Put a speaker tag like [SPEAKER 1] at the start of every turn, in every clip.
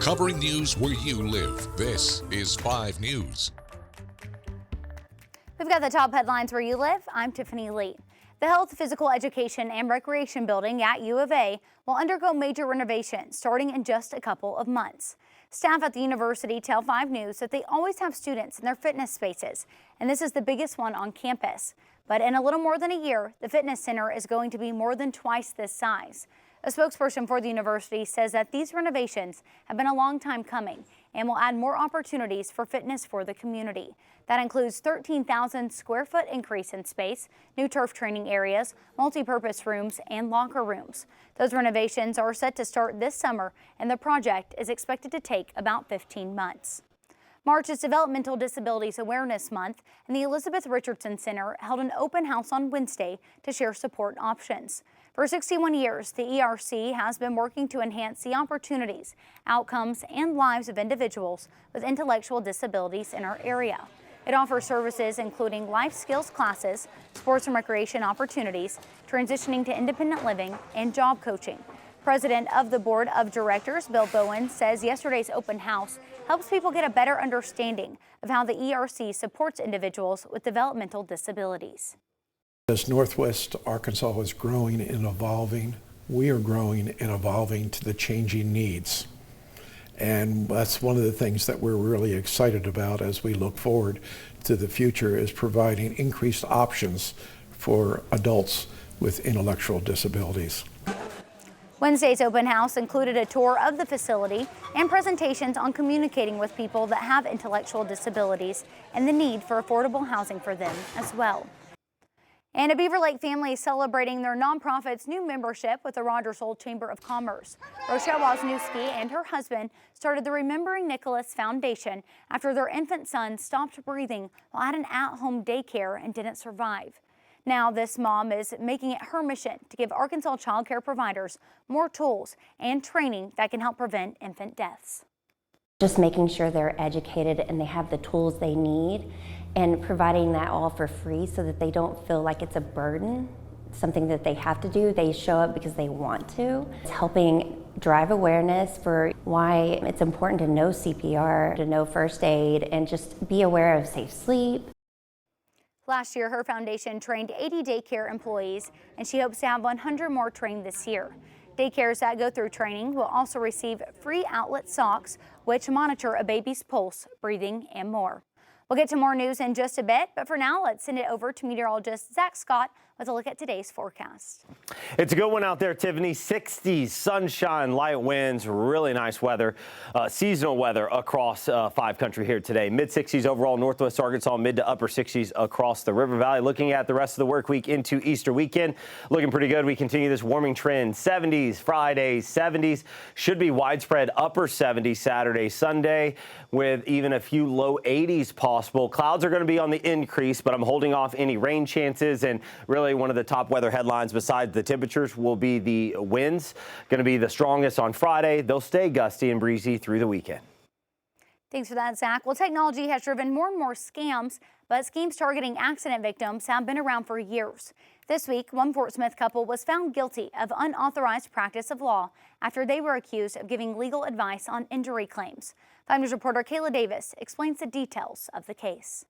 [SPEAKER 1] Covering news where you live. This is 5 News.
[SPEAKER 2] We've got the top headlines where you live. I'm Tiffany Lee. The Health, Physical Education and Recreation Building at U of A will undergo major renovations starting in just a couple of months. Staff at the university tell 5 News that they always have students in their fitness spaces, and this is the biggest one on campus. But in a little more than a year, the fitness center is going to be more than twice this size. A spokesperson for the university says that these renovations have been a long time coming and will add more opportunities for fitness for the community. That includes 13,000 square foot increase in space, new turf training areas, multi-purpose rooms, and locker rooms. Those renovations are set to start this summer, and the project is expected to take about 15 months. March is Developmental Disabilities Awareness Month, and the Elizabeth Richardson Center held an open house on Wednesday to share support options. For 61 years, the ERC has been working to enhance the opportunities, outcomes, and lives of individuals with intellectual disabilities in our area. It offers services including life skills classes, sports and recreation opportunities, transitioning to independent living, and job coaching. President of the Board of Directors, Bill Bowen, says yesterday's open house helps people get a better understanding of how the ERC supports individuals with developmental disabilities.
[SPEAKER 3] As Northwest Arkansas is growing and evolving, we are growing and evolving to the changing needs. And that's one of the things that we're really excited about as we look forward to the future, is providing increased options for adults with intellectual disabilities.
[SPEAKER 2] Wednesday's open house included a tour of the facility and presentations on communicating with people that have intellectual disabilities and the need for affordable housing for them as well. And a Beaver Lake family is celebrating their nonprofit's new membership with the Rogers Old Chamber of Commerce. Rochelle Wozniewski and her husband started the Remembering Nicholas Foundation after their infant son stopped breathing while at an at-home daycare and didn't survive. Now this mom is making it her mission to give Arkansas child care providers more tools and training that can help prevent infant deaths.
[SPEAKER 4] Just making sure they're educated and they have the tools they need, and providing that all for free so that they don't feel like it's a burden, something that they have to do. They show up because they want to. It's helping drive awareness for why it's important to know CPR, to know first aid, and just be aware of safe sleep.
[SPEAKER 2] Last year, her foundation trained 80 daycare employees, and she hopes to have 100 more trained this year. Daycares that go through training will also receive free outlet socks, which monitor a baby's pulse, breathing, and more. We'll get to more news in just a bit, but for now, let's send it over to meteorologist Zach Scott with a look at today's forecast.
[SPEAKER 5] It's a good one out there, Tiffany. 60s, sunshine, light winds, really nice weather, seasonal weather across 5 country here today. Mid-60s overall, Northwest Arkansas, mid to upper 60s across the River Valley. Looking at the rest of the work week into Easter weekend, looking pretty good. We continue this warming trend. 70s, Friday, 70s, should be widespread upper 70s Saturday, Sunday, with even a few low 80s possible. Clouds are going to be on the increase, but I'm holding off any rain chances, and really one of the top weather headlines besides the temperatures will be the winds. Going to be the strongest on Friday. They'll stay gusty and breezy through the weekend.
[SPEAKER 2] Thanks for that, Zach. Well, technology has driven more and more scams, but schemes targeting accident victims have been around for years. This week, one Fort Smith couple was found guilty of unauthorized practice of law after they were accused of giving legal advice on injury claims. 5 News reporter Kayla Davis explains the details of the case.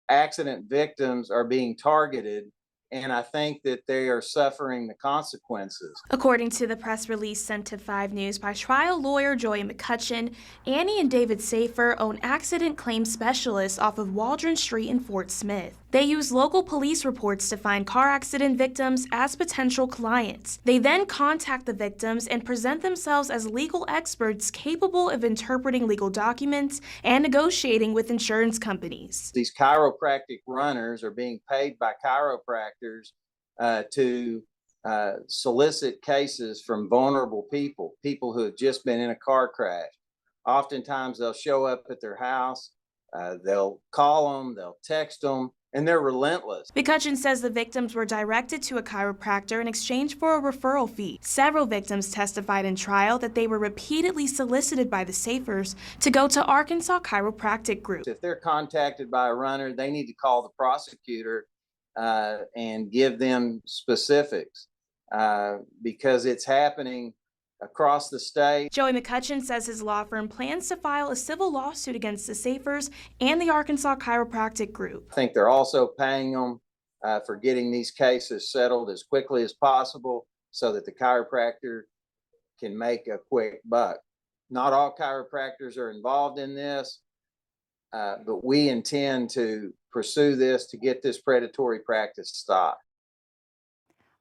[SPEAKER 6] Accident victims are being targeted, and I think that they are suffering the consequences.
[SPEAKER 7] According to the press release sent to 5 News by trial lawyer Joy McCutcheon, Annie and David Safer own accident claim specialists off of Waldron Street in Fort Smith. They use local police reports to find car accident victims as potential clients. They then contact the victims and present themselves as legal experts capable of interpreting legal documents and negotiating with insurance companies.
[SPEAKER 6] These chiropractic runners are being paid by chiropractors to solicit cases from vulnerable people who have just been in a car crash. Oftentimes they'll show up at their house, they'll call them, they'll text them, and they're relentless.
[SPEAKER 7] McCutcheon says the victims were directed to a chiropractor in exchange for a referral fee. Several victims testified in trial that they were repeatedly solicited by the Safers to go to Arkansas Chiropractic Group.
[SPEAKER 6] If they're contacted by a runner, they need to call the prosecutor and give them specifics because it's happening across the state.
[SPEAKER 7] Joey McCutcheon says his law firm plans to file a civil lawsuit against the Safers and the Arkansas Chiropractic Group.
[SPEAKER 6] I think they're also paying them for getting these cases settled as quickly as possible so that the chiropractor can make a quick buck. Not all chiropractors are involved in this, but we intend to pursue this to get this predatory practice stopped.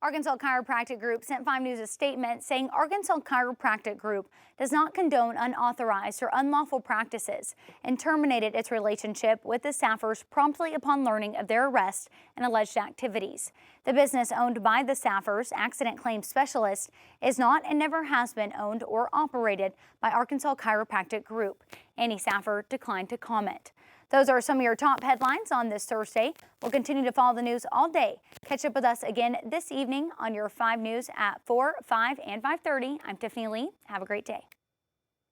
[SPEAKER 2] Arkansas Chiropractic Group sent 5 News a statement saying Arkansas Chiropractic Group does not condone unauthorized or unlawful practices and terminated its relationship with the staffers promptly upon learning of their arrest and alleged activities. The business owned by the staffers, Accident Claims Specialist, is not and never has been owned or operated by Arkansas Chiropractic Group. Annie Saffer declined to comment. Those are some of your top headlines on this Thursday. We'll continue to follow the news all day. Catch up with us again this evening on your 5 News at 4, 5, and 5:30. I'm Tiffany Lee. Have a great day.